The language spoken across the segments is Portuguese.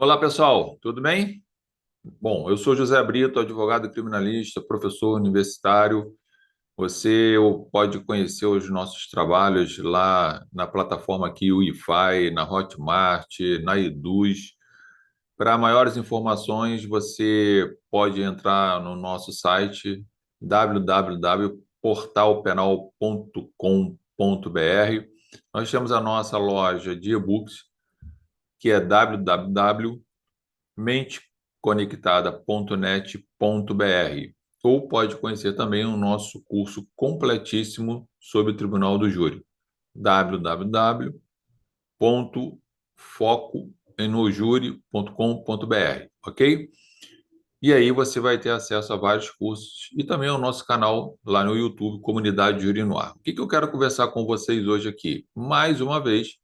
Olá, pessoal, tudo bem? Bom, eu sou José Brito, advogado criminalista, professor universitário. Você pode conhecer os nossos trabalhos lá na plataforma aqui, o IFAI, na Hotmart, na Eduz. Para maiores informações, você pode entrar no nosso site www.portalpenal.com.br. Nós temos a nossa loja de e-books, que é menteconectada.net.br, ou pode conhecer também o nosso curso completíssimo sobre o Tribunal do Júri, www.focoenojuri.com.br, ok? E aí você vai ter acesso a vários cursos e também ao nosso canal lá no YouTube, Comunidade Júri no Ar. O que eu quero conversar com vocês hoje aqui? Mais uma vez,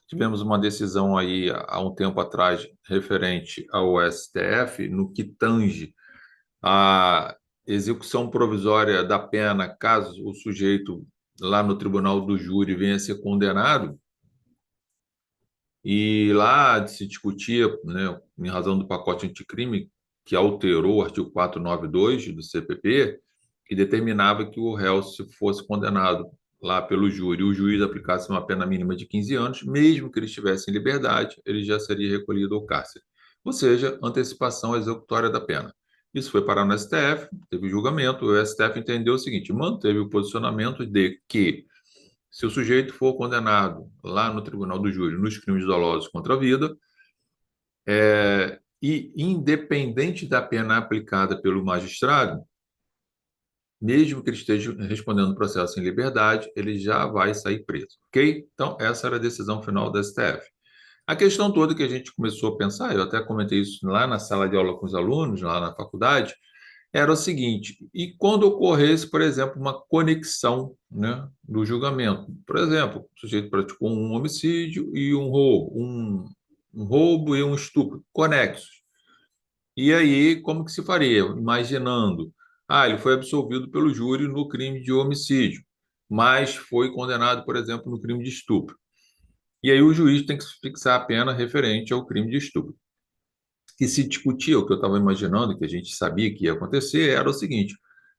tivemos uma decisão aí há um tempo atrás referente ao STF no que tange a execução provisória da pena, caso o sujeito lá no tribunal do júri venha a ser condenado. E lá se discutia, né, em razão do pacote anticrime, que alterou o artigo 492 do CPP, que determinava que o réu, se fosse condenado lá pelo júri, o juiz aplicasse uma pena mínima de 15 anos, mesmo que ele estivesse em liberdade, ele já seria recolhido ao cárcere. Ou seja, antecipação executória da pena. Isso foi parar no STF, teve julgamento, o STF entendeu o seguinte, manteve o posicionamento de que se o sujeito for condenado lá no Tribunal do Júri nos crimes dolosos contra a vida, e independente da pena aplicada pelo magistrado, mesmo que ele esteja respondendo o processo em liberdade, ele já vai sair preso, ok? Então, essa era a decisão final da STF. A questão toda que a gente começou a pensar, eu até comentei isso lá na sala de aula com os alunos, lá na faculdade, era o seguinte: e quando ocorresse, por exemplo, uma conexão, né, do julgamento? Por exemplo, o sujeito praticou um homicídio e um roubo, um roubo e um estupro, conexos. E aí, como que se faria? Imaginando, ele foi absolvido pelo júri no crime de homicídio, mas foi condenado, por exemplo, no crime de estupro. E aí o juiz tem que fixar a pena referente ao crime de estupro. Que se discutia, o que eu estava imaginando, que a gente sabia que ia acontecer, era o seguinte: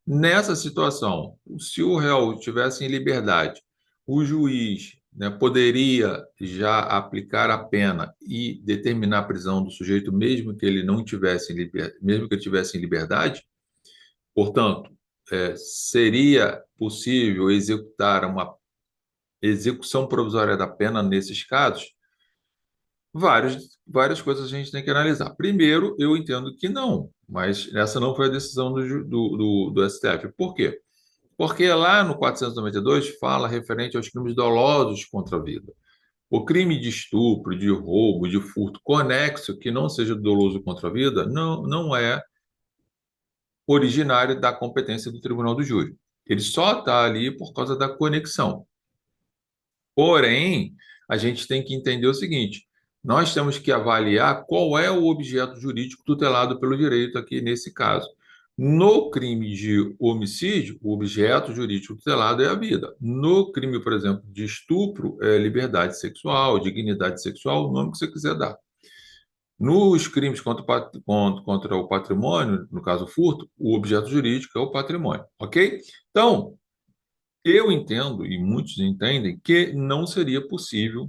nessa situação, se o réu estivesse em liberdade, o juiz, né, poderia já aplicar a pena e determinar a prisão do sujeito, mesmo que ele não tivesse mesmo que ele tivesse em liberdade. Portanto, seria possível executar uma execução provisória da pena nesses casos? Várias coisas a gente tem que analisar. Primeiro, eu entendo que não, mas essa não foi a decisão do STF. Por quê? Porque lá no 492 fala referente aos crimes dolosos contra a vida. O crime de estupro, de roubo, de furto conexo, que não seja doloso contra a vida, não é originário da competência do Tribunal do Júri. Ele só está ali por causa da conexão. Porém, a gente tem que entender o seguinte: nós temos que avaliar qual é o objeto jurídico tutelado pelo direito aqui nesse caso. No crime de homicídio, o objeto jurídico tutelado é a vida. No crime, por exemplo, de estupro, é liberdade sexual, dignidade sexual, o nome que você quiser dar. Nos crimes contra o patrimônio, no caso furto, o objeto jurídico é o patrimônio, ok? Então, eu entendo, e muitos entendem, que não seria possível,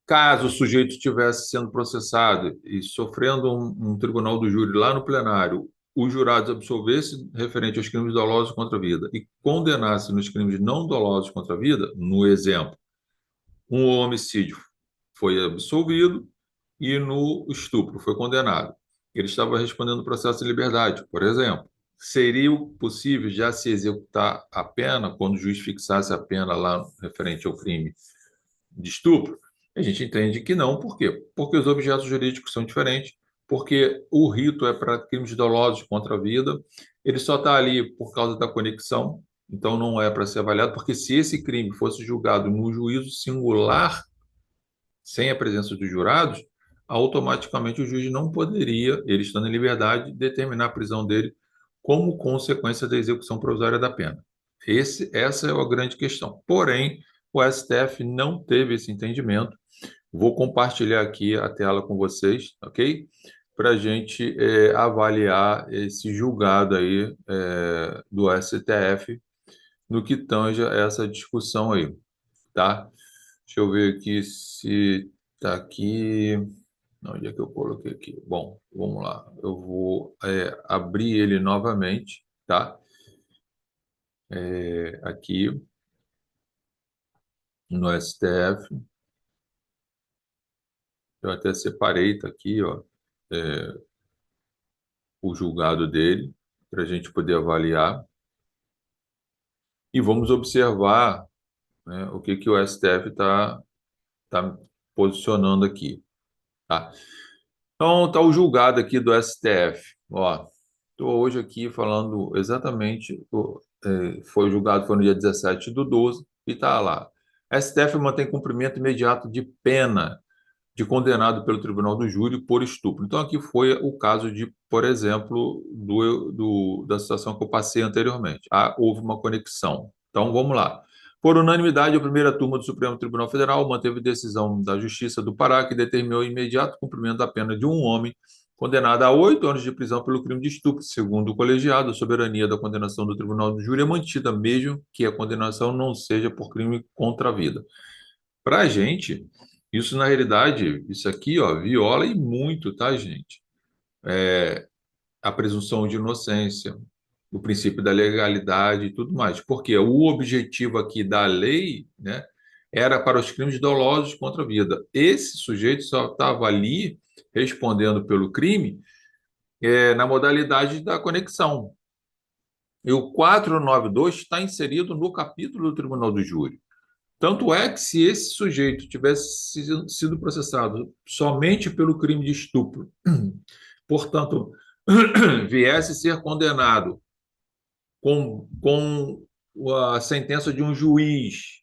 caso o sujeito estivesse sendo processado e sofrendo um tribunal do júri lá no plenário, os jurados absolvessem referente aos crimes dolosos contra a vida e condenassem nos crimes não dolosos contra a vida, no exemplo, um homicídio foi absolvido e no estupro foi condenado. Ele estava respondendo o processo de liberdade, por exemplo. Seria possível já se executar a pena quando o juiz fixasse a pena lá referente ao crime de estupro? A gente entende que não. Por quê? Porque os objetos jurídicos são diferentes, porque o rito é para crimes dolosos contra a vida, ele só está ali por causa da conexão, então não é para ser avaliado, porque se esse crime fosse julgado no juízo singular, sem a presença dos jurados, automaticamente o juiz não poderia, ele estando em liberdade, determinar a prisão dele como consequência da execução provisória da pena. Essa é a grande questão. Porém, o STF não teve esse entendimento. Vou compartilhar aqui a tela com vocês, ok? Para a gente avaliar esse julgado aí do STF no que tange a essa discussão aí, tá? Deixa eu ver aqui se está aqui. Onde é que eu coloquei aqui? Bom, vamos lá. Eu vou abrir ele novamente, tá? Aqui no STF. Eu até separei, tá aqui, ó, é, o julgado dele, para a gente poder avaliar. E vamos observar, né, o que, que o STF tá posicionando aqui, tá? Então, está o julgado aqui do STF. Ó, estou hoje aqui falando exatamente, foi julgado foi no dia 17/12, e está lá. STF mantém cumprimento imediato de pena de condenado pelo Tribunal do Júri por estupro. Então, aqui foi o caso de, por exemplo, da situação que eu passei anteriormente. Houve uma conexão. Então, vamos lá. Por unanimidade, a primeira turma do Supremo Tribunal Federal manteve decisão da Justiça do Pará que determinou o imediato cumprimento da pena de um homem condenado a 8 anos de prisão pelo crime de estupro. Segundo o colegiado, a soberania da condenação do Tribunal do Júri é mantida, mesmo que a condenação não seja por crime contra a vida. Para a gente, isso na realidade, isso aqui, ó, viola e muito, tá, gente? A presunção de inocência, o princípio da legalidade e tudo mais. Porque o objetivo aqui da lei, né, era para os crimes dolosos contra a vida. Esse sujeito só estava ali respondendo pelo crime na modalidade da conexão. E o 492 está inserido no capítulo do Tribunal do Júri. Tanto é que se esse sujeito tivesse sido processado somente pelo crime de estupro, portanto, viesse ser condenado com a sentença de um juiz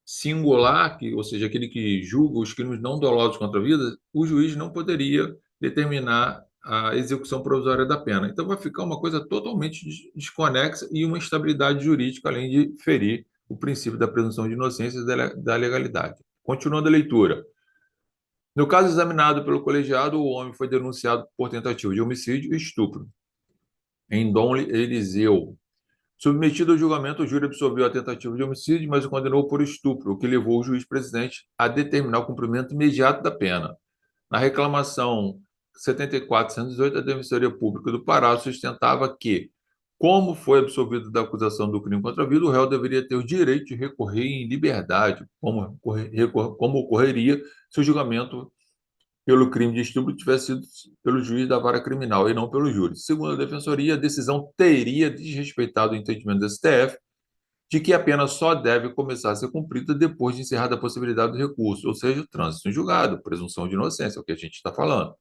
singular, ou seja, aquele que julga os crimes não dolosos contra a vida, o juiz não poderia determinar a execução provisória da pena. Então, vai ficar uma coisa totalmente desconexa e uma instabilidade jurídica, além de ferir o princípio da presunção de inocência e da legalidade. Continuando a leitura. No caso examinado pelo colegiado, o homem foi denunciado por tentativa de homicídio e estupro em Dom Eliseu. Submetido ao julgamento, o júri absolveu a tentativa de homicídio, mas o condenou por estupro, o que levou o juiz-presidente a determinar o cumprimento imediato da pena. Na reclamação 74.118, a Defensoria Pública do Pará sustentava que, como foi absolvido da acusação do crime contra a vida, o réu deveria ter o direito de recorrer em liberdade, como ocorreria se o julgamento pelo crime de estupro tivesse sido pelo juiz da vara criminal e não pelo júri. Segundo a Defensoria, a decisão teria desrespeitado o entendimento do STF de que a pena só deve começar a ser cumprida depois de encerrada a possibilidade do recurso, ou seja, o trânsito em julgado, presunção de inocência, é o que a gente está falando.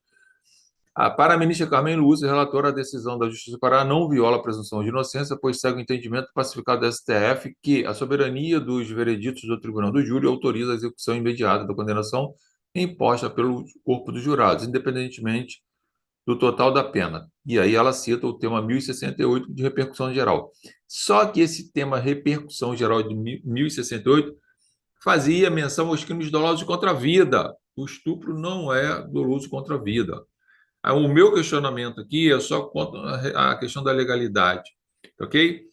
Para a ministra Carmen Lúcia, relatora, a decisão da Justiça do Pará não viola a presunção de inocência, pois segue o entendimento pacificado do STF que a soberania dos vereditos do Tribunal do Júri autoriza a execução imediata da condenação imposta pelo corpo dos jurados, independentemente do total da pena. E aí ela cita o tema 1068 de repercussão geral. Só que esse tema repercussão geral de 1068 fazia menção aos crimes dolosos contra a vida. O estupro não é doloso contra a vida. O meu questionamento aqui é só quanto à questão da legalidade, ok?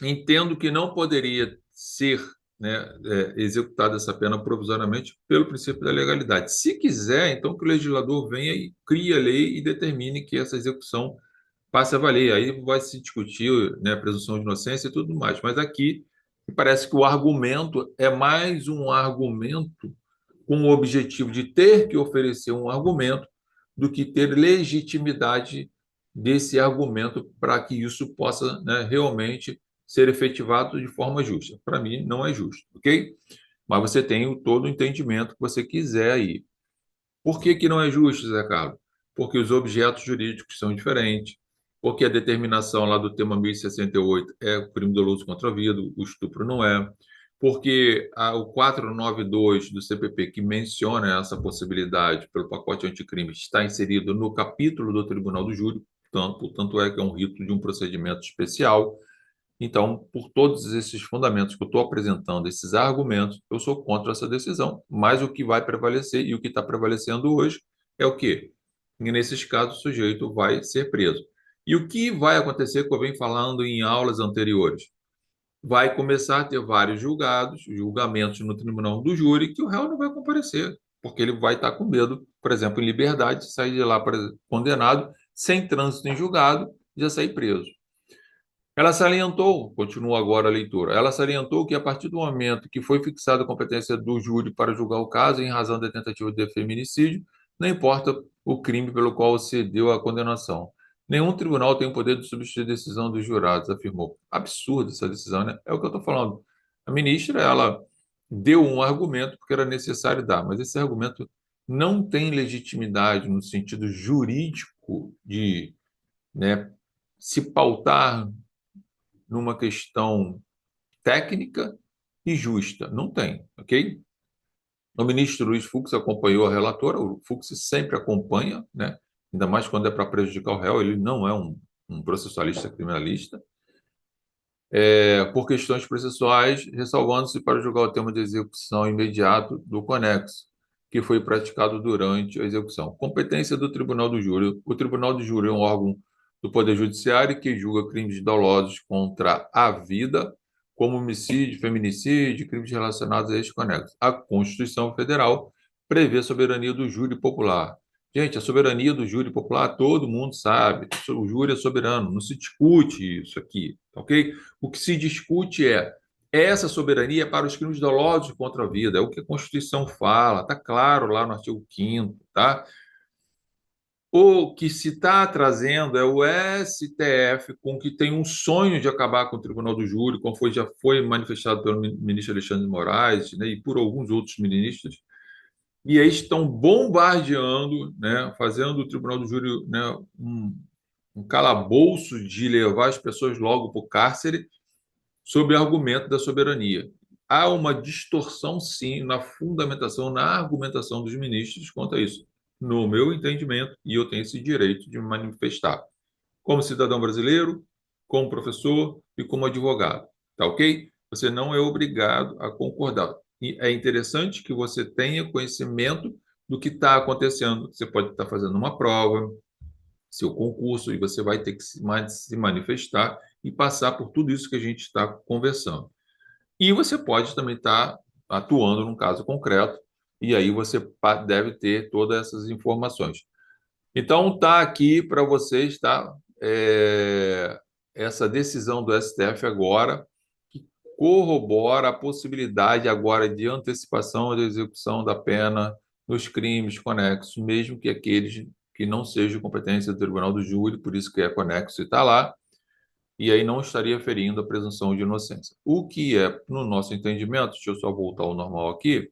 Entendo que não poderia ser, né, executada essa pena provisoriamente pelo princípio da legalidade. Se quiser, então que o legislador venha e crie a lei e determine que essa execução passe a valer. Aí vai se discutir, né, a presunção de inocência e tudo mais. Mas aqui parece que o argumento é mais um argumento com o objetivo de ter que oferecer um argumento do que ter legitimidade desse argumento para que isso possa, né, realmente ser efetivado de forma justa. Para mim, não é justo, ok? Mas você tem todo o entendimento que você quiser aí. Por que que não é justo, Zé Carlos? Porque os objetos jurídicos são diferentes, porque a determinação lá do tema 1068 é o crime doloso contra a vida, o estupro não é, porque o 492 do CPP, que menciona essa possibilidade pelo pacote anticrime, está inserido no capítulo do Tribunal do Júri, tanto é que é um rito de um procedimento especial, Então, por todos esses fundamentos que eu estou apresentando, esses argumentos, eu sou contra essa decisão. Mas o que vai prevalecer e o que está prevalecendo hoje é o quê? E nesses casos, o sujeito vai ser preso. E o que vai acontecer, que eu venho falando em aulas anteriores? Vai começar a ter vários julgamentos no tribunal do júri, que o réu não vai comparecer, porque ele vai estar com medo, por exemplo, em liberdade, de sair de lá condenado, sem trânsito em julgado, já sair preso. Ela salientou, continua agora a leitura, ela salientou que a partir do momento que foi fixada a competência do júri para julgar o caso em razão da tentativa de feminicídio, não importa o crime pelo qual se deu a condenação. Nenhum tribunal tem o poder de substituir a decisão dos jurados, afirmou. Absurda essa decisão, né? É o que eu estou falando. A ministra, ela deu um argumento porque era necessário dar, mas esse argumento não tem legitimidade no sentido jurídico de, né, se pautar numa questão técnica e justa. Não tem, ok? O ministro Luiz Fux acompanhou a relatora, o Fux sempre acompanha, né? Ainda mais quando é para prejudicar o réu, ele não é um processualista criminalista, por questões processuais, ressalvando-se para julgar o tema de execução imediato do conexo, que foi praticado durante a execução. Competência do Tribunal do Júri. O Tribunal do Júri é um órgão do Poder Judiciário que julga crimes dolosos contra a vida, como homicídio, feminicídio, crimes relacionados a estes conexos. A Constituição Federal prevê a soberania do júri popular. Gente, a soberania do júri popular, todo mundo sabe. O júri é soberano, não se discute isso aqui, ok? O que se discute é essa soberania para os crimes dolosos contra a vida, é o que a Constituição fala, está claro lá no artigo 5º, tá? O que se está trazendo é o STF, com que tem um sonho de acabar com o Tribunal do Júri, como já foi manifestado pelo ministro Alexandre de Moraes, né, e por alguns outros ministros, e aí estão bombardeando, né, fazendo o Tribunal do Júri, né, um calabouço de levar as pessoas logo para o cárcere, sob o argumento da soberania. Há uma distorção, sim, na fundamentação, na argumentação dos ministros quanto a isso, no meu entendimento, e eu tenho esse direito de me manifestar como cidadão brasileiro, como professor e como advogado. Tá ok? Você não é obrigado a concordar. E é interessante que você tenha conhecimento do que está acontecendo. Você pode estar fazendo uma prova, seu concurso, e você vai ter que se manifestar e passar por tudo isso que a gente está conversando. E você pode também estar atuando num caso concreto, e aí você deve ter todas essas informações. Então, está aqui para vocês, tá? Essa decisão do STF agora, que corrobora a possibilidade agora de antecipação da execução da pena nos crimes conexos, mesmo que aqueles que não sejam competência do Tribunal do Júri, por isso que é conexo e está lá, e aí não estaria ferindo a presunção de inocência. O que é, no nosso entendimento, deixa eu só voltar ao normal aqui,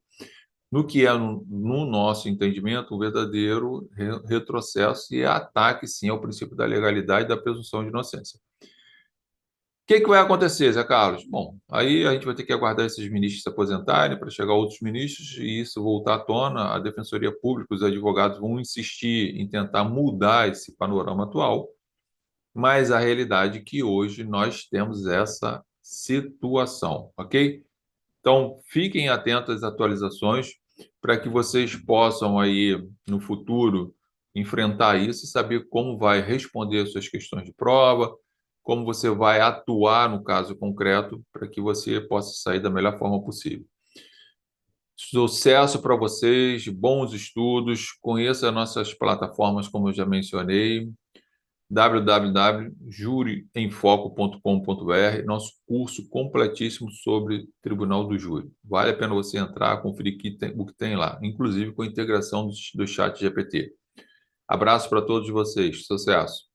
no que é, no nosso entendimento, um verdadeiro retrocesso e ataque, sim, ao princípio da legalidade e da presunção de inocência. O que vai acontecer, Zé Carlos? Bom, aí a gente vai ter que aguardar esses ministros se aposentarem para chegar outros ministros e isso voltar à tona. A Defensoria Pública, os advogados vão insistir em tentar mudar esse panorama atual, mas a realidade é que hoje nós temos essa situação, ok? Então, fiquem atentos às atualizações para que vocês possam aí, no futuro, enfrentar isso e saber como vai responder suas questões de prova, como você vai atuar no caso concreto para que você possa sair da melhor forma possível. Sucesso para vocês, bons estudos, conheça nossas plataformas, como eu já mencionei, www.juriemfoco.com.br, nosso curso completíssimo sobre Tribunal do Júri. Vale a pena você entrar, conferir o que tem lá, inclusive com a integração do chat GPT. Abraço para todos vocês, sucesso!